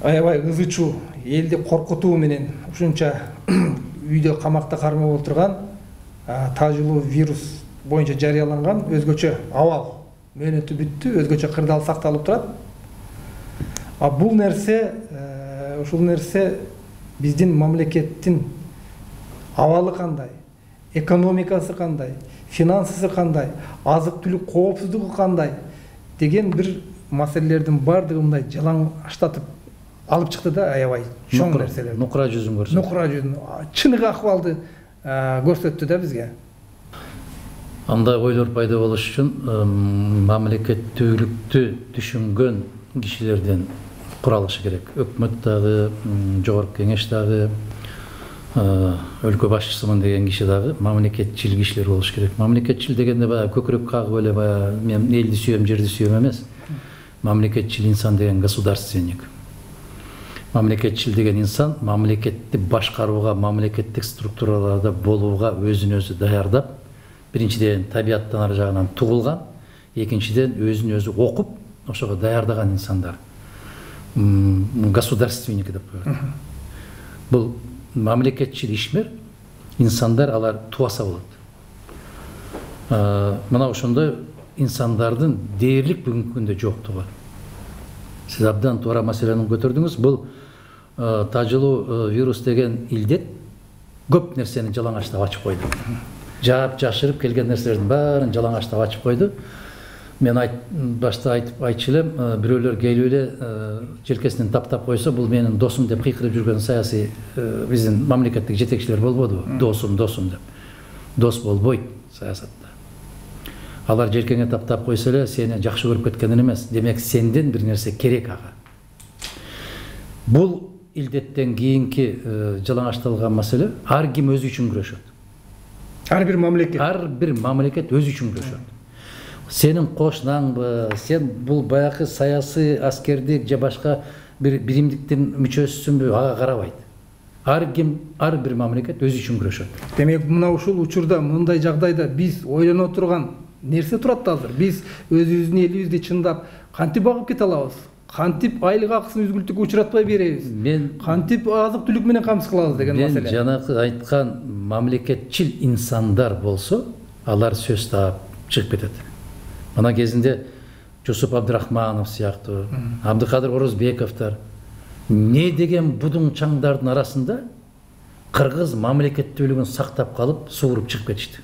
аябай ызычуу, элди коркутуу менен ушунча үйдө камакта кармап отурган тажылуу вирус боюнча жарыяланган өзгөчө абал мөөнөтү бүттү, өзгөчө кырдаал сакталып турат. Бул нерсе, ушул нерсе биздин мамлекеттин абалы кандай, экономикасы кандай, финансысы кандай, азык-түлүк коопсуздугу кандай деген бир маселелердин бардыгын мындай жалаң аштатып алып чыкты да, аябай чоң нерселер. Нукура жүзүн көрсөттү. Нукура жүзүн, чыныгы акыбалды көрсөттү да бизге. Андай ойлор пайда болуш үчүн мамлекеттүүлүктү түшүнгөн кишилерден куралышы керек. Өкмөт дагы, жогорку кеңеш дагы, өлкө башчысымын деген киши дагы мамлекетчил кишилер болуш керек. Мамлекетчил дегенде баягы көкүрөк кагып эле баягы мен элди сүйөм, жерди сүйөм эмес. Мамлекетчил инсан деген государственник. Мамлекетчил деген инсан мамлекетти башкарууга, мамлекеттик структураларда болууга өзүн өзү даярдап, биринчиден табияттан ары жагынан тугулган, экинчиден өзүн өзү окуп, ошого даярдаган инсандар. Государственник деп коет. Бул мамлекетчил ишмер инсандар, алар туаса болот. Мына ошондой инсандардын дээрлик бүгүнкү күндө жоктугу. Сиз абдан туура маселени көтөрдүңүз. Бул тажылуу вирус деген илдет көп нерсени жалаңачтап ачып койду. Жаап жашырып келген нерселердин баарын жалаңачтап ачып койду. Мен башта айтчу элем, бирөөлөр келип эле желкесинен таптап койсо, бул менин досум деп кыйкырып жүргөн саясий биздин мамлекеттик жетекчилер болбодубу? Досум деп. Дос болбойт саясатта. Алар желкеңе таптап койсо эле сени жакшы көрүп кеткенден эмес, демек сенден бир нерсе керек ага. Бул илдеттен кийинки жалаңашталган маселе ар ким өзү үчүн күрөшөт. Ар бир мамлекет өзү үчүн күрөшөт. Сенин кошунаңбы, сен бул баягы саясий, аскердик же башка бир биримдиктин мүчөсүсүнбү, ага карабайт. Ар ким, ар бир мамлекет өзү үчүн күрөшөт. Демек, мына ушул учурда, мындай жагдайда биз ойлоно турган нерсе турат азыр. Биз өзүбүздүн элибизди чындап кантип багып кете алабыз? Кантип айлык акысын үзгүлтүккө учуратпай беребиз? Кантип азык-түлүк менен камсыз кылабыз деген маселе. Мен жанакы айткан мамлекетчил инсандар болсо, алар сөз таап чыгып кетет. Мына кезинде Жусуп Абдрахманов сыяктуу, Абдыкадыр Орозбековдор не деген будуң чаңдардын арасында кыргыз мамлекеттүүлүгүн сактап калып, сууруп чыгып кетишти.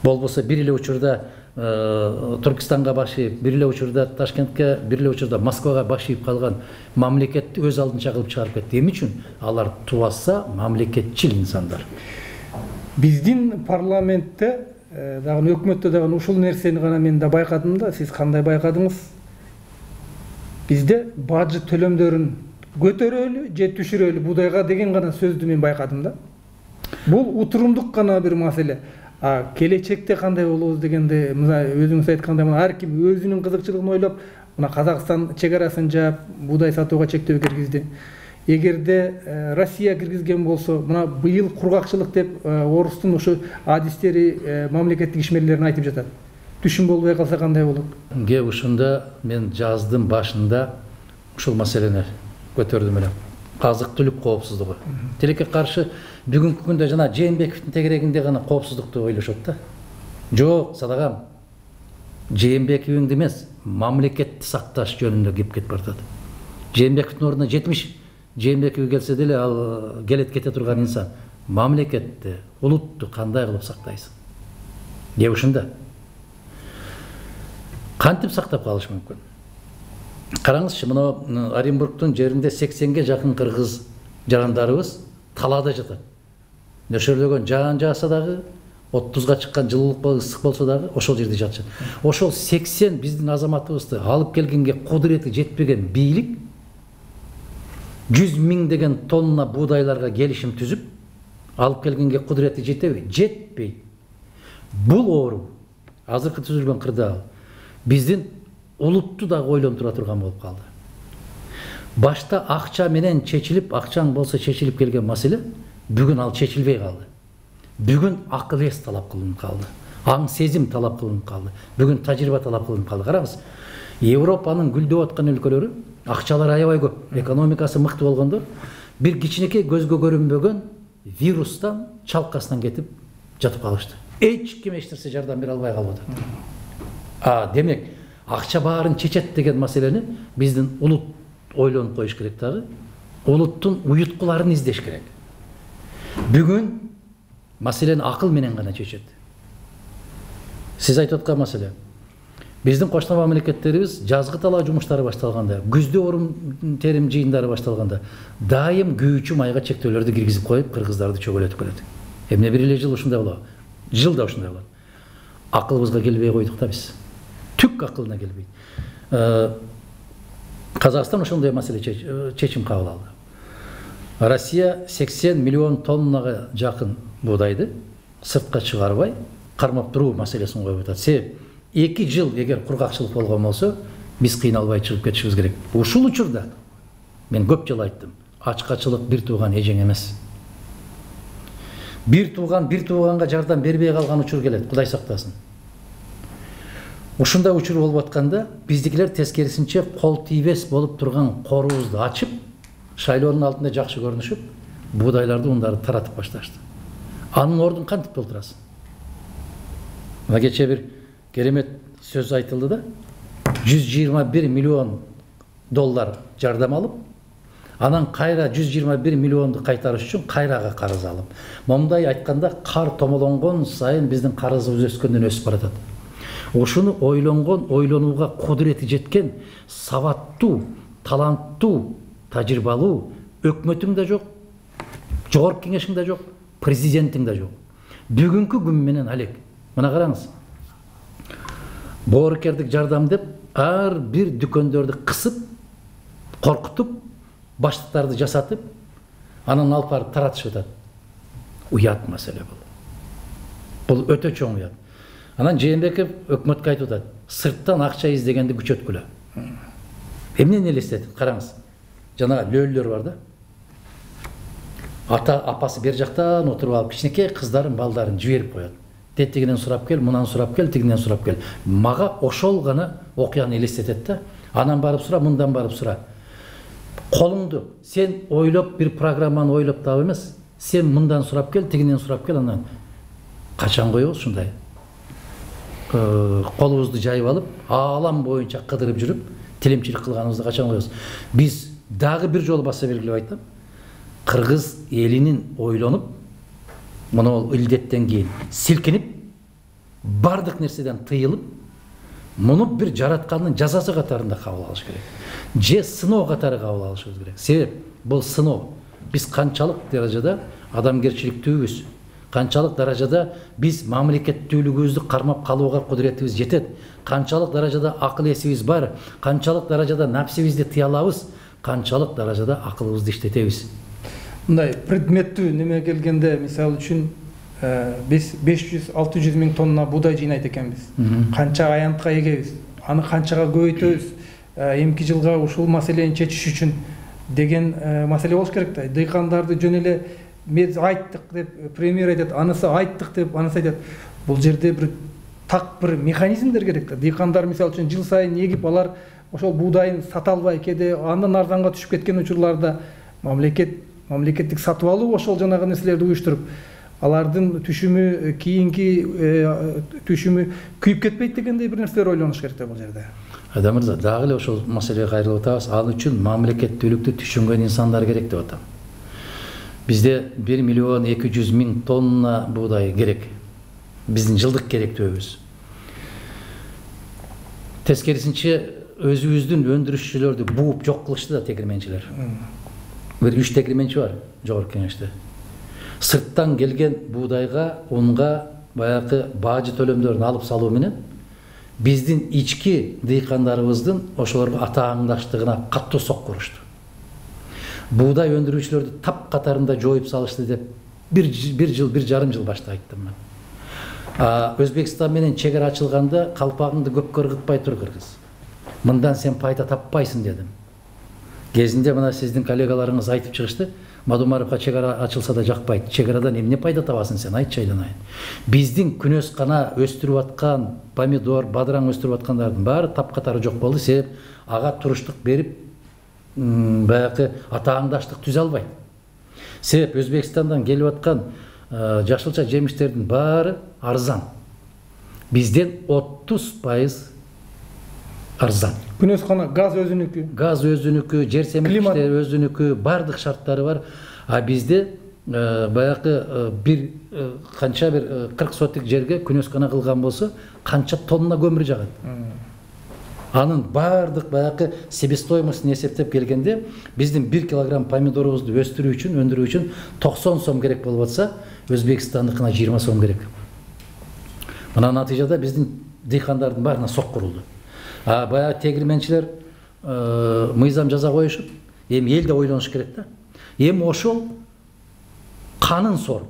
Болбосо бир эле учурда Түркистанга башыйып, бир эле учурда Ташкентке, бир эле учурда Москвага башыйып калган мамлекетти өз алдынча кылып чыгарып кетти. Эмне үчүн? Алар туаса мамлекетчил инсандар. Биздин парламентте дагы өкмөттө дагы ушул нерсени гана мен да байкадым да, сиз кандай байкадыңыз? Бизде бажы төлөмдөрүн көтөрөлү же түшүрөлү будайга деген гана сөздү мен байкадым да. Бул утурумдук гана бир маселе. Келечекте кандай болобуз дегенде, мына өзүңүз айткандай, ар ким өзүнүн кызыкчылыгын ойлоп, мына Казакстан чек арасын жаап, будай сатууга чектөө киргизди. Эгерде Россия киргизген болсо, мына быйыл кургакчылык деп орустун ошо адистери, мамлекеттик ишмерлерин айтып жатат. Түшүм болбой калса кандай болот? Ушунда мен жаздын башында ушул маселени көтөрдүм эле. Азык-түлүк коопсуздугу. Тилекке каршы бүгүнкү күндө жана Жээнбековдун тегерегинде гана коопсуздукту ойлошот да. Жок, садагам. Жээнбековдун эмес, мамлекетти сакташ жөнүндө кеп кетип баратат. Жээнбековдун ордуна 70 Жээнбеков келсе деле ал кете турган инсан. Мамлекетти, улутту кандай кылып сактайсың? Деп ушунда. Кантип сактап калыш мүмкүн? Караңызчы, мына Оренбургдун жеринде 80ге жакын кыргыз жарандарыбыз талаада жатат. Нөшөрлөгөн жаан жааса дагы, 30га чыккан жылуулук ысык болсо дагы ошол жерде жатышат. Ошол 80 биздин азаматыбызды алып келгенге кудурети жетпеген бийлик 100 000 деген тонна буудайларга келишим түзүп, алып келгенге кудурети жетеби? Жетпейт. Бул оору, азыркы түзүлгөн кырдаал, биздин улутту да ойлонтура турган болуп калды. Башта акча менен чечилип, акчаң болсо чечилип келген маселе, бүгүн ал чечилбей калды. Бүгүн акыл эс талап кылынып калды. Аң сезим талап кылынып калды. Бүгүн тажрыйба талап кылынып калды. Караңыз, Европанын гүлдөп аткан өлкөлөрү акчалар аябай көп, экономикасы мыкты болгондор бир кичинекей көзгө көрүнбөгөн вирустан чалкасынан кетип жатып калышты. Эч ким эч нерсе жардам бере албай калып атат. Демек, акча баарын чечет деген маселени биздин улут ойлонуп коюш керек дагы. Улуттун уюткуларын издеш керек. Бүгүн маселени акыл менен гана чечет. Сиз айтып аткан маселе. Биздин коштон мамлекеттерибиз жазгы талаа жумуштары башталганда, күздө орун терим жыйындары башталганда дайым күйүүчү майга чектөөлөрдү киргизип коюп, кыргыздарды чөгөлөтүп келет. Эмне бир эле жыл ушундай болот. Жылда ушундай болот. Акылыбызга келбей койдук да биз. Түк акылына келбейт. Казакстан ошондой маселе чечим кабыл алды. Россия 80 миллион тоннага жакын буудайды сыртка чыгарбай кармап туруу маселесин коюп атат. Себеп 2 жыл эгер кургакчылык болгон болсо, биз кыйналбай чыгып кетишибиз керек. Ушул учурда мен көп жыл айттым, ачкачылык бир тууган эжең эмес. Бир тууганга жардам бербей калган учур келет, Кудай сактасын. Ушундай учур болуп атканда, биздикилер тескерисинче кол тийбес болуп турган корубузду ачып, шайлоонун алдында жакшы көрүнүшүп, буудайларды, ундарды таратып башташты. Анын ордун кантип толтурасың? Мына кече бир керемет сөз айтылды да, 121 миллион доллар жардам алып, анан кайра 121 миллионду кайтарыш үчүн кайрага карыз алып. Момундай айтканда, кар томолонгон сайын биздин карызыбыз өскөндөн өсүп баратат. Ушуну ойлонгон, ойлонууга кудурети жеткен, сабаттуу, таланттуу, тажрыйбалуу өкмөтүң да жок, жогорку кеңешиң да жок, президентиң да жок. Бүгүнкү күн менен алек. Мына караңыз. Боорукердик жардам деп ар бир дүкөндөрдү кысып, коркутуп, баштыктарды жасатып, анан алып барып таратышып атат. Уят маселе бул. Бул өтө чоң уят. Анан Жээнбеков өкмөткө айтып атат, сырттан акча издегенди күчөткүлө. Эмнени элестетип караңыз. Жана лөөлдөр бар да. Ата апасы бер жактан отуруп алып, кичинекей кыздарын, балдарын жиберип коет. Тетигинен сурап кел, мунан сурап кел, тигинен сурап кел. Мага ошол гана окуяны элестетет да. Анан барып сура, мындан барып сура. Колуңду сен ойлоп бир программаны ойлоп таап эмес, сен мындан сурап кел, тигинен сурап кел, анан качан коебуз ушундай? Колубузду жайып алып, аалам боюнча кыдырып жүрүп, тилемчилик кылганыбызды качан коебуз? Биз дагы бир жолу баса белгилеп айтам. Кыргыз элинин ойлонуп, мына илдеттен кийин силкинип, бардык нерседен тыйылып, муну бир жараткандын жазасы катарында кабыл алыш керек. Же сыноо катары кабыл алышыбыз керек. Себеп бул сыноо. Биз канчалык даражада адамгерчиликтүүбүз, канчалык даражада биз мамлекеттүүлүгүбүздү кармап калууга кудуретибиз жетет, канчалык даражада акыл эсибиз бар, канчалык даражада напсибизди тыя алабыз, канчалык даражада акылыбызды иштетебиз. Мындай предметтүү неме келгенде, мисалы үчүн биз 500-600 миң тонна буудай жыйнайт экенбиз. Канча аянтка эгебиз, аны канчага көбөйтөбүз, эмки жылга ушул маселени чечиш үчүн деген маселе болуш керек да. Дыйкандарды жөн эле биз айттык деп премьер айтат, анысы айттык деп анысы айтат. Бул жерде бир так бир механизмдер керек да. Дыйкандар мисалы үчүн жыл сайын эгип алар ошол буудайын сата албай кээде андан арзанга түшүп кеткен учурларда мамлекеттик сатып алуу ошол жанагы нерселерди уюштуруп, алардын түшүмү кийинки түшүмү күйүп кетпейт дегендей бир нерселер ойлонуш керек да бул жерде. Адам мырза, дагы эле ошол маселеге кайрылып атабыз. Ал үчүн мамлекеттүүлүктү түшүнгөн инсандар керек деп атам. Бизде 1 миллион 200 миң тонна буудай керек. Биздин жылдык керектөөбүз. Тескерисинче өзүбүздүн өндүрүшчүлөрдү бууп жок кылышты да тегирменчилер. Бир 3 тегирменчи бар жогорку кеңеште. Сырттан келген буудайга, унга баягы бажы төлөмдөрүн алып салуу менен биздин ички дыйкандарыбыздын ошолорго атааңдаштыгына каттуу сокку урушту. Буудай өндүрүүчүлөрдү тап катарында жоюп салышты деп бир жарым жыл башта айттым мен. Өзбекстан менен чегара ачылганда калпагыңды көккө ыргытпай тур кыргыз. Мындан сен пайда таппайсың дедим. Кезинде мына сиздин коллегаларыңыз айтып чыгышты. Мадумаровга чегара ачылса да жакпайт. Чегарадан эмне пайда табасың сен, айтчы айланайын. Биздин күнөс кана өстүрүп аткан помидор, бадыраң өстүрүп аткандардын баары тап катары жок болду. Себеп ага туруштук берип баягы атааңдаштык түзө албайт. Себеп Өзбекстандан келип аткан жашылча жемиштердин баары арзан. Бизден 30% арзан. Күнөскана газ өзүнүкү. Газ өзүнүкү, жер семирткичтери өзүнүкү, бардык шарттары бар. А бизде баягы бир канча бир 40 сотик жерге күнөскана кылган болсо, канча тонна көмүр жагат. Анын бардык баягы себестоимостун эсептеп келгенде, биздин 1 килограмм помидорубузду өстүрүү үчүн, өндүрүү үчүн 90 сом керек болуп атса, Өзбекстандыкына 20 сом керек. Мына натыйжада биздин дыйкандардын баарына сок курулду. А баягы тегирменчилер мыйзам жаза коюшуп, эми эл да ойлонуш керек да. Эми ошол канын соруп,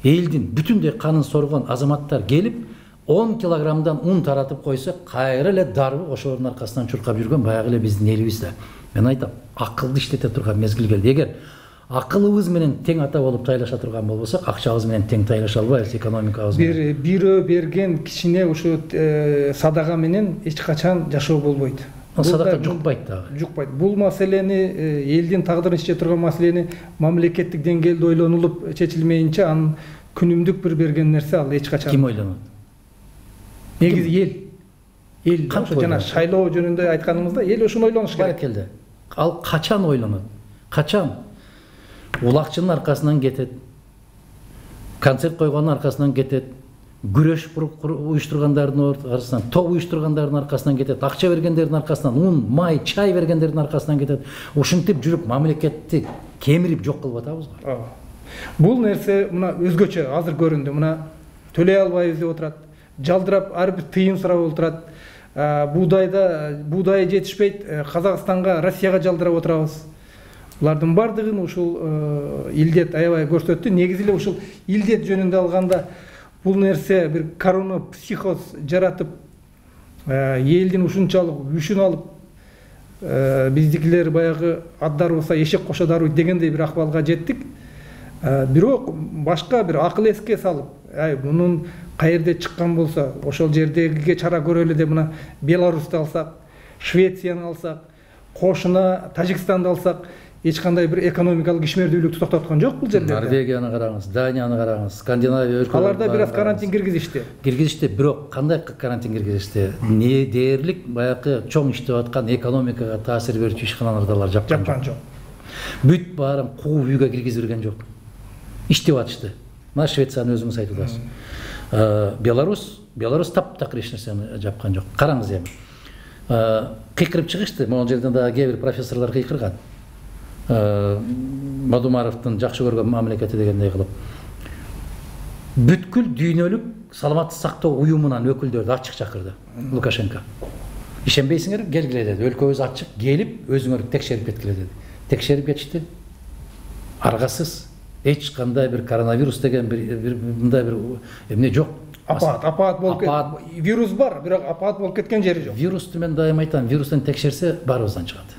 элдин бүтүндөй канын соргон азаматтар келип 10 килограммдан ун таратып койсо, кайра эле дарбы ошонун аркасынан чуркап жүргөн баягы эле биздин элибиз да. Мен айтам, акылды иштете турган мезгил келди. Эгер акылыбыз менен тең ата болуп тайлаша турган болбосок, акчабыз менен тең тайлаша албайбыз, экономикабыз менен. Бирөө берген кичине ушу садага менен эч качан жашоо болбойт. Садака жукпайт дагы. Жукпайт. Бул маселени, элдин тагдырын чече турган маселени мамлекеттик деңгээлде ойлонулуп чечилмейинче, анын күнүмдүк бир берген нерсе ал эч качан. Ким ойлонот? Негизи эл жана шайлоо жөнүндө айтканымызда эл ушуну ойлонуш керек. Баракелде. Ал качан ойлонот? Качан? Улакчынын аркасынан кетет. Концерт койгондун аркасынан кетет. Күрөш уюштургандардын аркасынан, топ уюштургандардын аркасынан кетет. Акча бергендердин аркасынан, ун, май, чай бергендердин аркасынан кетет. Ушинтип жүрүп мамлекетти кемирип жок кылып атабызбы? Бул нерсе мына өзгөчө азыр көрүндү. Мына төлөй албайбыз деп отурат. Жалдырап ар бир тыйын сурап отурат. Буудай жетишпейт, Казакстанга, Россияга жалдырап отурабыз. Булардын бардыгын ушул илдет аябай көрсөттү. Негизи эле ушул илдет жөнүндө алганда бул нерсе бир корона психоз жаратып, элдин ушунчалык үшүн алып, биздикилер баягы аддар болсо эшек кошодарбы дегендей бир акыбалга жеттик. Бирок башка бир акыл эске салып, мунун каерде чыккан болсо, ошол жердегиге чара көрөлү деп мына Беларусты алсак, Швецияны алсак, кошуна Тажикстанды алсак, эч кандай бир экономикалык ишмердүүлүктү токтоткон жок бул жерлерде. Норвегияны караңыз, Данияны караңыз, Скандинавия өлкөлөрүн. Аларда бир аз карантин киргизишти. Киргизишти, бирок кандай карантин киргизишти? Не дээрлик баягы чоң иштеп аткан экономикага таасир берүүчү ишканаларды алар жапкан жок. Бүт баарын кууп үйгө киргизип берген жок. Иштеп атышты. Мына Швецияны өзүңүз айтып атасыз. Беларус таптакыр эч нерсени жапкан жок. Караңыз эми. Кыйкырып чыгышты, могул жерден дагы кээ бир профессорлор кыйкырган. Мадумаровдун жакшы көргөн мамлекети дегендей кылып. Бүткүл дүйнөлүк саламаттык сактоо уюмунан өкүлдөрдү ачык чакырды Лукашенко. Ишенбейсиңер, келгиле деди. Өлкөбүз ачык, келип өзүңөр текшерип кеткиле деди. Текшерип кетишти. Аргасыз эч кандай бир коронавирус деген бир мындай бир эмне жок. Апаат болуп кетти. Вирус бар, бирок апаат болуп кеткен жери жок. Вирусту мен дайым айтам, вирустан текшерсе баарыбыздан чыгат.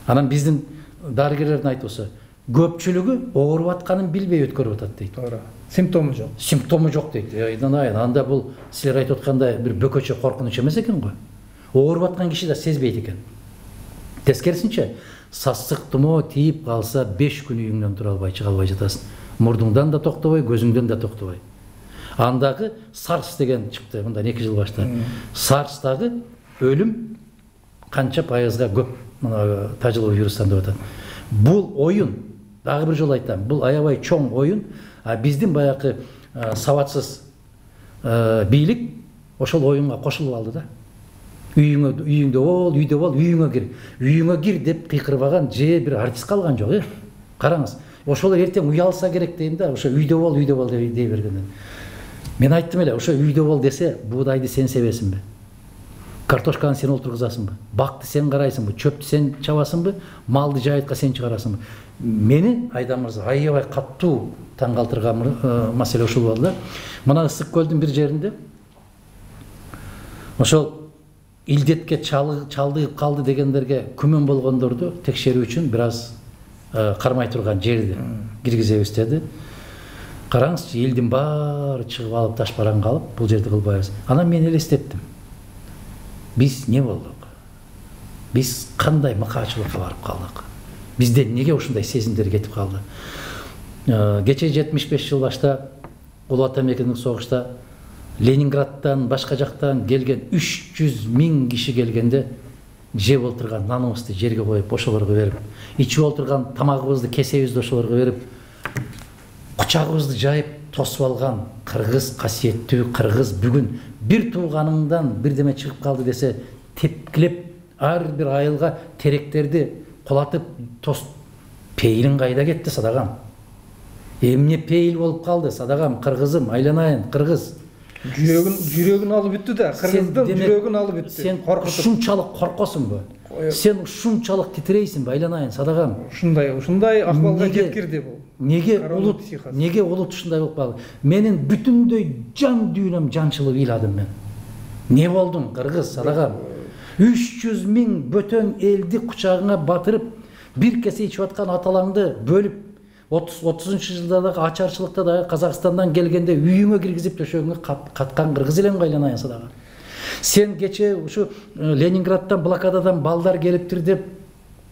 Анан биздин дарыгерлердин айтуусу, көпчүлүгү ооруп атканын билбей өткөрүп атат дейт. Туура. Симптому жок. Симптому жок дейт. Анда бул силер айтып аткандай бир бөкөчө коркунуч эмес экен го. Ооруп аткан киши да сезбейт экен. Тескерисинче, сасык тумоо тийип калса 5 күн үйүңдөн тура албай чыга албай жатасың. Мурдуңдан да токтобой, көзүңдөн да токтобой. Андагы SARS деген чыкты, мындан 2 жыл башта. SARS-дагы өлүм канча пайызга көп тажылуу вирустан деп атат. Бул оюн, дагы бир жолу айтам, бул аябай чоң оюн, биздин баягы сабатсыз бийлик ошол оюнга кошулуп алды да. Үйүңдө бол, үйдө бол, үйүңө кир деп кыйкырбаган же бир артист калган жок, Караңыз, ошол эртең уялса керек дейм да, ошо үйдө бол дей бергенден. Мен айттым эле, ошо үйдө бол десе, буудайды сен себесиңби? Картошканы сен олтургузасыңбы? Бакты сен карайсыңбы? Чөптү сен чабасыңбы? Малды жайытка сен чыгарасыңбы? Мени Айдан мырза аябай каттуу таң калтырган маселе ушул болду да. Мына Ысык көлдүн бир жеринде ошол илдетке чалдыгып калды дегендерге күмөн болгондорду текшерүү үчүн бир аз кармай турган жерди киргизебиз деди. Караңызчы, элдин баары чыгып алып ташбаран калып, бул жерди кылбайбыз. Анан мен элестеттим. Биз не болдук? Биз кандай мыкаачылыкка барып калдык? Бизде неге ушундай сезимдер кетип калды? Кече 75 жыл башта Улуу Ата Мекендик согушта Ленинградтан, башка жактан келген 300 000 киши келгенде жеп олтурган наныбызды жерге коюп ошолорго берип, ичип олтурган тамагыбызды, кесебизди ошолорго берип, кучагыбызды жайып тосуп алган кыргыз, касиеттүү кыргыз бүгүн бир тууганыңдан бирдеме чыгып калды десе тепкилеп ар бир айылга теректерди кулатып тос. Пейилиң кайда кетти садагам? Эмне пейил болуп калды садагам? Кыргызым, айланайын, кыргыз. Жүрөгүн алып бүттү да, кыргыздын жүрөгүн алып бүттү. Сен ушунчалык коркосуңбу? Сен ушунчалык титирейсиңби, айланайын, садагам? Ушундай акыбалга жеткирди бул. Неге улут ушундай болуп калды? Менин бүтүндөй жан дүйнөм жанчылып ыйладым мен. Не болдуң, кыргыз, садагам? 300 000 бөтөн элди кучагыңа батырып, бир кесе ичип аткан аталаңды бөлүп, 30-30 жылдагы ачарчылыкта да Казакстандан келгенде үйүңө киргизип төшөгүңө каткан кыргыз элең айланайын садагам. Сен кече ушу Ленинградтан, блокададан балдар келиптир деп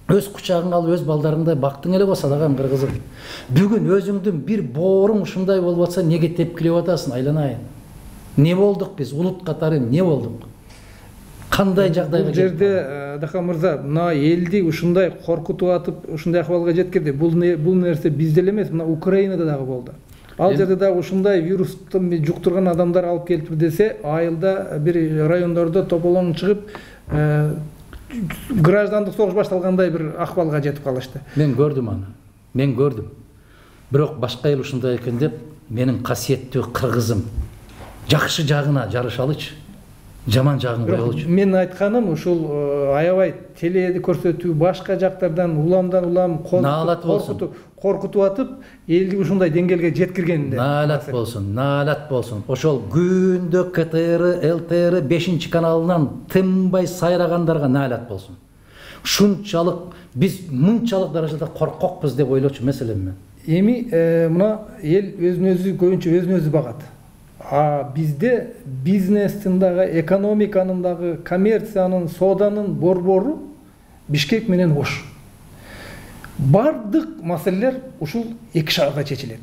өз кучагыңа алып өз балдарыңдай бактың эле го садагам, кыргызым. Бүгүн өзүңдүн бир бооруң ушундай болуп атса, неге тепкилеп атасың, айланайын? Не болдук биз, улут катары эмне болдук? Кандай жагдайга бул жерде Дахан мырза, мына элди ушундай коркутуп атып, ушундай акыбалга жеткирди. Бул нерсе бизде эле эмес, мына Украинада дагы болду. Ал жерде дагы ушундай вирусту жуктурган адамдар алып келиптир десе, айылда бир райондордо тополоң чыгып, граждандык согуш башталгандай бир акыбалга жетип калышты. Мен көрдүм аны. Мен көрдүм. Бирок башка эл ушундай экен деп, менин касиеттүү кыргызым жакшы жагына жарышалычы. Жаман жагын коелучу. Мен айтканым ушул аябай теледи көрсөтүү, башка жактардан улам коркутуп атып, элди ушундай деңгээлге жеткиргенде. Наалат болсун. Ошол күндө КТР, ЛТР 5 каналынан тынбай сайрагандарга наалат болсун. Ушунчалык биз мынчалык даражада коркокпуз деп ойлочу маселем мен. Эми мына эл өзүн-өзү көбүнчө өзүн-өзү багат. Бизде бизнестин дагы, экономиканын дагы, коммерциянын, сооданын борбору Бишкек менен Ош. Бардык маселелер ушул эки шаарда чечилет.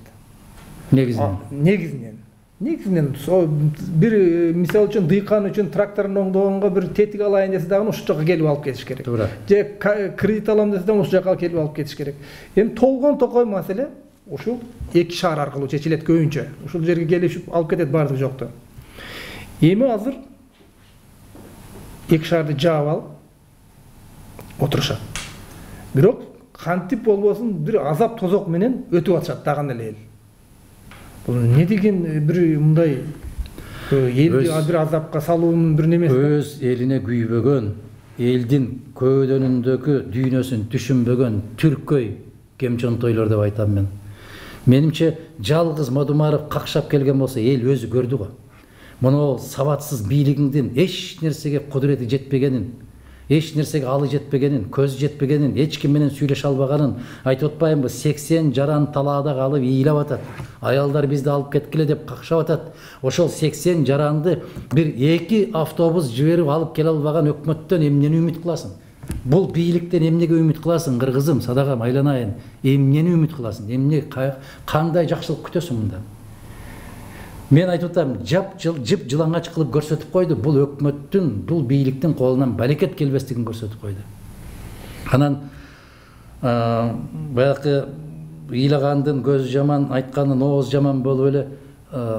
Негизинен бир мисал үчүн дыйкан үчүн тракторун оңдогонго бир тетик алайын десе дагы ушул жака келип алып кетиш керек. Же кредит алам десе дагы ушул жака келип алып кетиш керек. Эми толгон токой маселе ушул эки шаар аркылуу чечилет көбүнчө. Ушул жерге келишип алып кетет бардык жокту. Эми азыр эки шаарды жаап алып отурушат. Бирок кантип болбосун бир азап тозок менен өтүп атышат дагы эле эл. Бул не деген бир мындай элди бир азапка салуунун бир немеси. Өз элине күйбөгөн, элдин көөдөнүндөгү дүйнөсүн түшүнбөгөн түркөй кемчонтойлор деп айтам мен. Менимче жалгыз Мадумаров какшап келген болсо эл өзү көрдү го. Муну сабатсыз бийлигиңдин эч нерсеге кудурети жетпегенин, эч нерсеге алы жетпегенин, көзү жетпегенин, эч ким менен сүйлөшө албаганын айтып атпаймынбы? 80 жаран талаада калып ыйлап атат. Аялдар бизди алып кеткиле деп какшап атат. Ошол 80 жаранды бир 2 автобус жиберип алып келе албаган өкмөттөн эмнени үмүт кыласың? Бул бийликтен эмнеге үмүт кыласың, кыргызым, садагам, айланайын? Эмнени үмүт кыласың? Эмне кандай жакшылык күтөсүң мындан? Мен айтып атам, жып жылаңач кылып көрсөтүп койду. Бул өкмөттүн, бул бийликтин колунан барекет келбестигин көрсөтүп койду. Анан баягы ыйлагандын көзү жаман, айткандын ооз жаман болуп эле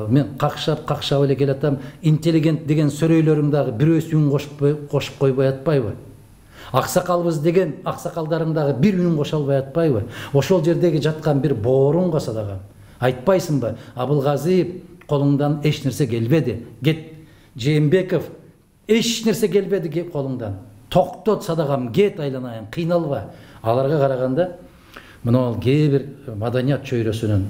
мен какшап эле келатам. Интеллигент деген сөрөйлөрүң дагы бирөөс үн кошуп койбой атпайбы? Аксакалбыз деген аксакалдарың дагы бир үн кошо албай атпайбы? Ошол жердеги жаткан бир бооруң го садагам. Айтпайсыңбы? Абылгазиев колуңдан эч нерсе келбеди. Кет. Жээнбеков эч нерсе келбеди колуңдан. Токтот садагам, кет, айланайын, кыйналба. Аларга караганда мына кээ бир маданият чөйрөсүнүн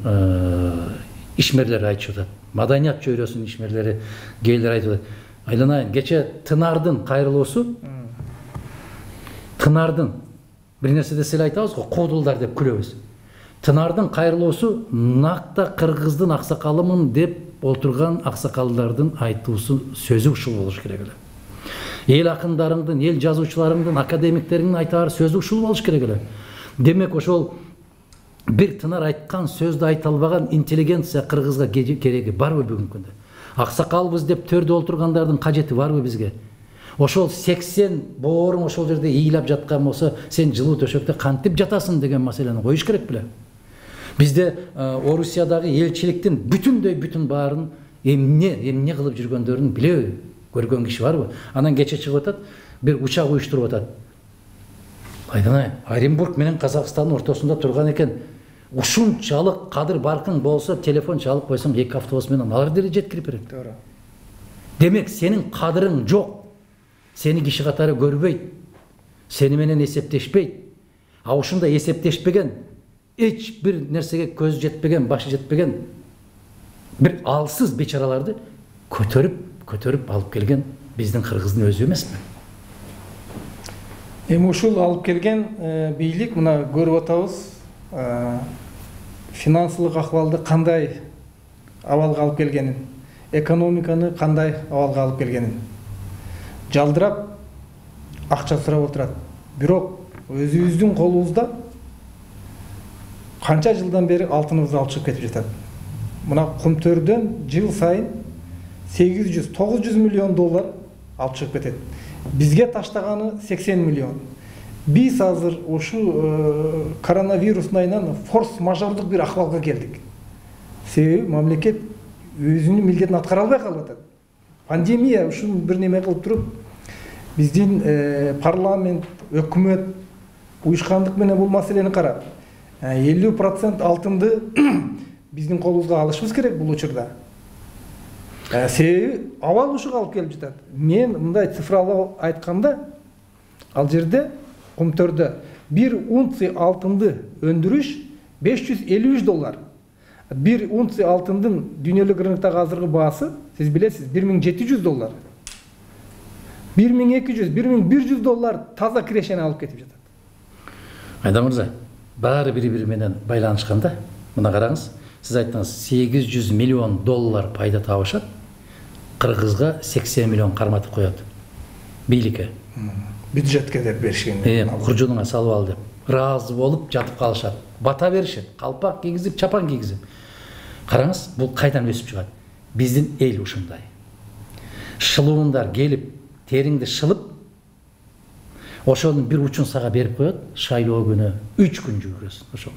ишмерлери айтып атат. Маданият чөйрөсүнүн ишмерлери кээдер айтып атат. Айланайын, кече Тынардын кайрылуусу, Тынардын бир нерсе десе эле айтабыз го, куудулдар деп күлөбүз. Тынардын кайрылуусу накта кыргыздын аксакалымын деп отурган аксакалдардын айтуусу сөзү ушул болуш керек эле. Эл акындарыңдын, эл жазуучуларыңдын, академиктериңдин айтаар сөзү ушул болуш керек эле. Демек ошол бир тынар айткан сөздү айта албаган интеллигенция кыргызга кереги барбы бүгүнкү күндө? Аксакалбыз деп төрдө олтургандардын кажети барбы бизге? Ошол 80 бооруң ошол жерде ыйлап жаткан болсо, сен жылуу төшөктө кантип жатасың деген маселени коюш керек беле? Бизде Орусиядагы элчиликтин бүтүн баарын эмне кылып жүргөндөрүн билеби? Көргөн киши барбы? Анан кече чыгып атат, бир учак уюштуруп атат. Айдан Оренбург менен Казакстандын ортосунда турган экен. Ушунчалык кадыр баркың болсо, телефон чалып койсоң, 2 автобус менен алар деле жеткирип берет. Туура. Демек, сенин кадырың жок. Сени киши катары көрбөйт. Сени менен эсептешпейт. А ушундай эсептешпеген, эч бир нерсеге көз жетпеген, башы жетпеген бир алсыз бечараларды көтөрүп алып келген биздин кыргыздын өзү эмеспи? Эми ушул алып келген бийлик мына көрүп атабыз, финансылык акыбалды кандай абалга алып келгенин, экономиканы кандай абалга алып келгенин. Жалдырап акча сурап отурат. Бирок өзүбүздүн колубузда канча жылдан бери алтыныбызды алып чыгып кетип жатат. Мына Кумтөрдөн жыл сайын 800-900 миллион доллар алып чыгып кетет. Бизге таштаганы 80 миллион. Биз азыр ушу коронавирус айынан форс-мажордук бир акыбалга келдик. Себеби мамлекет өзүнүн милдетин аткара албай калып атат. Пандемия ушун бир неме кылып туруп, биздин парламент, өкмөт уюшкандык менен бул маселени карап, 50% алтынды биздин колубузга алышыбыз керек бул учурда. Себеби абал ушуга алып келип жатат. Мен мындай цифралап айтканда, ал жерде Кумтөрдө 1 унция алтынды өндүрүш $553. 1 унция алтындын дүйнөлүк рыноктогу азыркы баасы, сиз билесиз, $1700. $1200-1100 таза кирешени алып кетип жатат. Айдан мырза, баары бири-бири менен байланышканда, мына караңыз, сиз айттыңыз, $800 миллион пайда табышат, Кыргызга 80 миллион карматып коет. Бийликке. Бюджетке деп беришкен. Куржунуңа салып ал деп. Разы болуп жатып калышат. Бата беришет. Калпак кийгизип, чапан кийгизип. Караңыз, бул кайдан өсүп чыгат? Биздин эл ушундай. Шылуундар келип, териңди шылып, ошонун бир учун сага берип коет, шайлоо күнү 3 күн жүрөсүң ошого.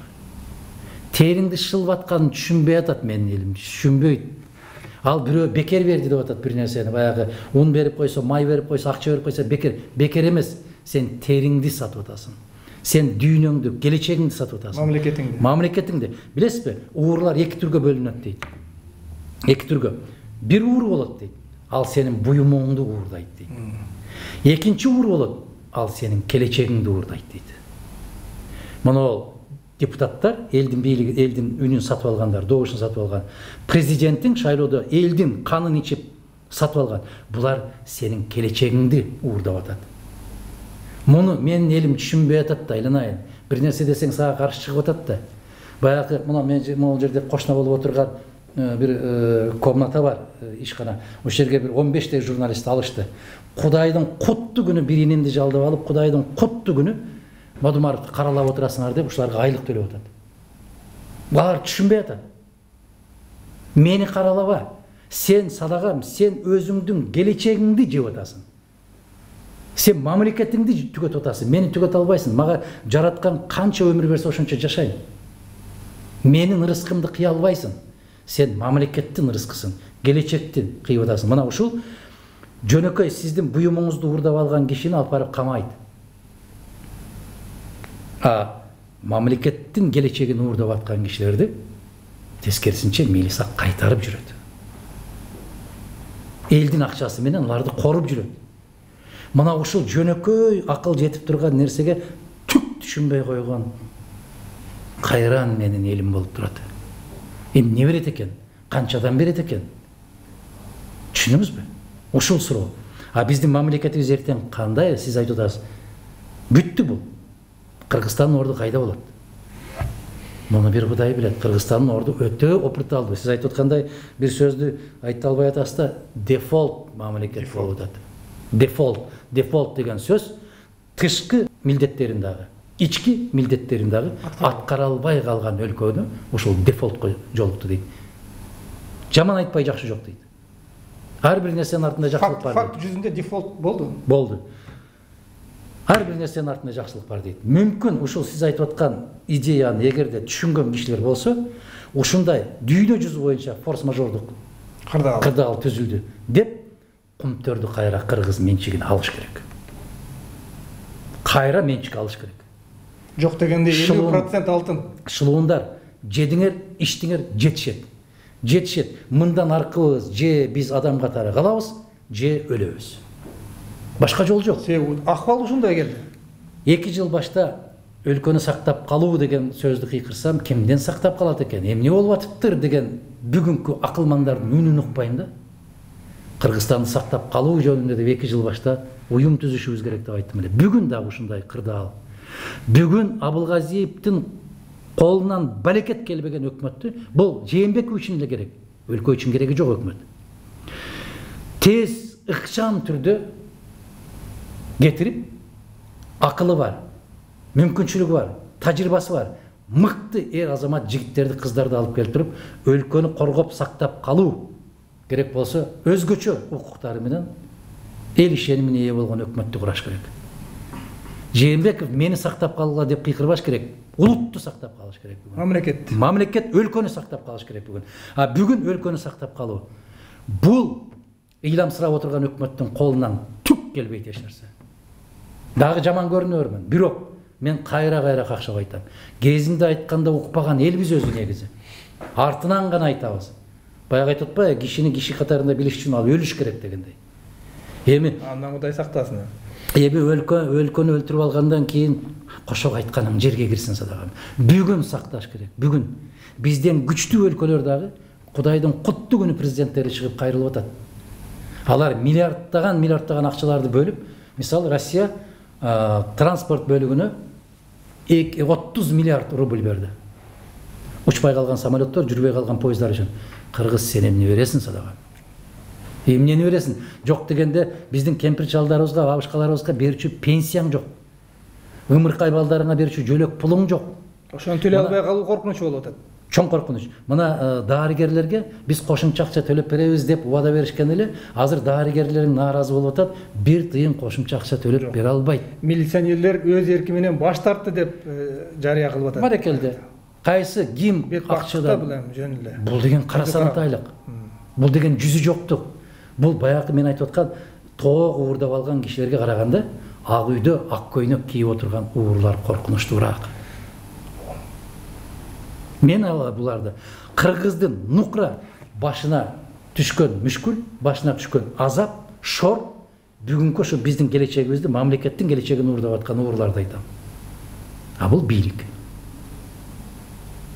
Териңди шылып атканын түшүнбөй атат менин элим, түшүнбөйт. Ал бирөө бекер берди деп атат бир нерсени, баягы ун берип койсо, май берип койсо, акча берип койсо бекер. Бекер эмес, сен териңди сатып атасың. Сен дүйнөңдү, келечегиңди сатып атасың. Мамлекетиңди. Билесизби, уурлар 2 түргө бөлүнөт дейт. 2 түргө. Бир уур болот дейт. Ал сенин буюмуңду уурдайт дейт. Экинчи уур болот. Ал сенин келечегиңди уурдайт дейт. Мына депутаттар, элдин бийлиги, элдин үнүн сатып алгандар, добушун сатып алган. Президенттин шайлоодо элдин канын ичип сатып алган. Булар сенин келечегиңди уурдап атат. Муну менин элим түшүнбөй атат да, айланайын. Бир нерсе десең сага каршы чыгып атат да. Баягы мына мен могул жерде кошуна болуп отурган бир комната бар, ишкана. Ошол жерге бир 15 журналист алышты. Кудайдын куттуу күнү бир инимди жалдап алып, Кудайдын куттуу күнү Мадумаровду каралап отурасыңар деп ушуларга айлык төлөп атат. Булар түшүнбөй атат. Мени каралаба. Сен садагам, сен өзүңдүн келечегиңди жеп атасың. Сен мамлекетиңди түгөтүп атасың. Мени түгөтө албайсың. Мага жараткан канча өмүр берсе ошончо жашайм. Менин ырыскымды кыя албайсың. Сен мамлекеттин ырыскысың, келечекти кыйып атасың. Мына ушул жөнөкөй сиздин буюмуңузду уурдап алган кишини алып барып камайт. Мамлекеттин келечегин уурдап аткан кишилерди тескерисинче милиция кайтарып жүрөт. Элдин акчасы менен аларды коруп жүрөт. Мына ушул жөнөкөй акыл жетип турган нерсеге түк түшүнбөй койгон кайран менин элим болуп турат. Эми не берет экен? Канчадан берет экен? Түшүнүңүзбү? Ушул суроо. Биздин мамлекетибиз эртең кандай? Сиз айтып атасыз. Бүттү бул. Кыргызстандын орду кайда болот? Муну бир Кудай билет. Кыргызстандын орду өтө опурталдуу. Сиз айтып аткандай бир сөздү айта албай атасыз да, дефолт мамлекет болуп атат. Дефолт деген сөз тышкы милдеттерин дагы, ички милдеттерин дагы аткара албай калган өлкөнү ушул дефолтко жолукту дейт. Жаман айтпай жакшы жок дейт. Ар бир нерсенин артында жакшылык бар. Факт жүзүндө дефолт болду. Болду. Ар бир нерсенин артында жакшылык бар дейт. Мүмкүн ушул сиз айтып аткан идеяны эгерде түшүнгөн кишилер болсо, ушундай дүйнө жүзү боюнча форс-мажордук кырдаал түзүлдү деп Кумтөрдү кайра кыргыз менчигине алыш керек. Кайра менчик алыш керек. Жок дегенде 50% алтын. Шылуундар жедиңер, иштиңер жетишет. Жетишет. Мындан аркыбыз же биз адам катары калабыз, же өлөбүз. Башка жол жок. Акыбал ушундай келди. 2 жыл башта өлкөнү сактап калуу деген сөздү кыйкырсам, кимден сактап калат экен? Эмне болуп атыптыр деген бүгүнкү акылмандардын үнүн укпайм да. Кыргызстанды сактап калуу жөнүндө деп 2 жыл башта уюм түзүшүбүз керек деп айттым эле. Бүгүн дагы ушундай кырдаал. Бүгүн Абылгазиевдин колунан балекет келбеген өкмөттү бул Жээнбеков үчүн эле керек. Өлкө үчүн кереги жок өкмөт. Тез, ыкчам түрдө кетирип, акылы бар, мүмкүнчүлүгү бар, тажрыйбасы бар, мыкты эр азамат жигиттерди, кыздарды алып келип туруп, өлкөнү коргоп сактап калуу керек болсо, өзгөчө укуктары менен эл ишенимине ээ болгон өкмөттү кураш керек. Жээнбеков мени сактап калгыла деп кыйкырбаш керек. Улутту сактап калыш керек бүгүн. Мамлекет өлкөнү сактап калыш керек бүгүн. Бүгүн өлкөнү сактап калуу. Бул ыйламсырап отурган өкмөттүн колунан түк келбейт эч нерсе. Дагы жаман көрүнөрмүн. Бирок мен кайра какшап айтам. Кезинде айтканда укпаган элбиз өзү негизи. Артынан гана айтабыз. Баягы айтып атпайбы, кишини киши катарында билиш үчүн ал өлүш керек дегендей. Эми андан Кудай сактасын. Эми өлкөнү өлтүрүп алгандан кийин кошок айтканың жерге кирсин садагам. Бүгүн сакташ керек. Бүгүн бизден күчтүү өлкөлөр дагы Кудайдын куттуу күнү президенттери чыгып кайрылып атат. Алар миллиардтаган акчаларды бөлүп, мисалы Россия транспорт бөлүгүнө 30 миллиард рубль берди. Учпай калган самолеттор, жүрбөй калган поездар үчүн. Кыргыз сен эмне бересиң садагам? Эмнени бересиң? Жок дегенде биздин кемпир чалдарыбызга, бабышкаларыбызга берүүчү пенсияң жок. Ымыркай балдарыңа берүүчү жөлөк пулуң жок. Ошону төлөй албай калуу коркунуч болуп атат. Чоң коркунуч. Мына дарыгерлерге биз кошумча акча төлөп беребиз деп убада беришкен эле, азыр дарыгерлерин нааразы болуп атат, 1 тыйын кошумча акча төлөп бере албайт. Милиционерлер өз эрки менен баш тартты деп жарыя кылып атат. Барекелде. Кайсы ким акчада жөн эле. Бул деген кара санатайлык. Бул деген жүзү жоктук. Бул баягы мен айтып аткан тоок уурдап алган кишилерге караганда ак үйдө ак көйнөк кийип отурган уурлар коркунучтуураак. Мен буларды кыргыздын нукра башына түшкөн мүшкүл, башына түшкөн азап, шор бүгүнкү ошо биздин келечегибизди, мамлекеттин келечегин уурдап аткан уурларды айтам. Бул бийлик.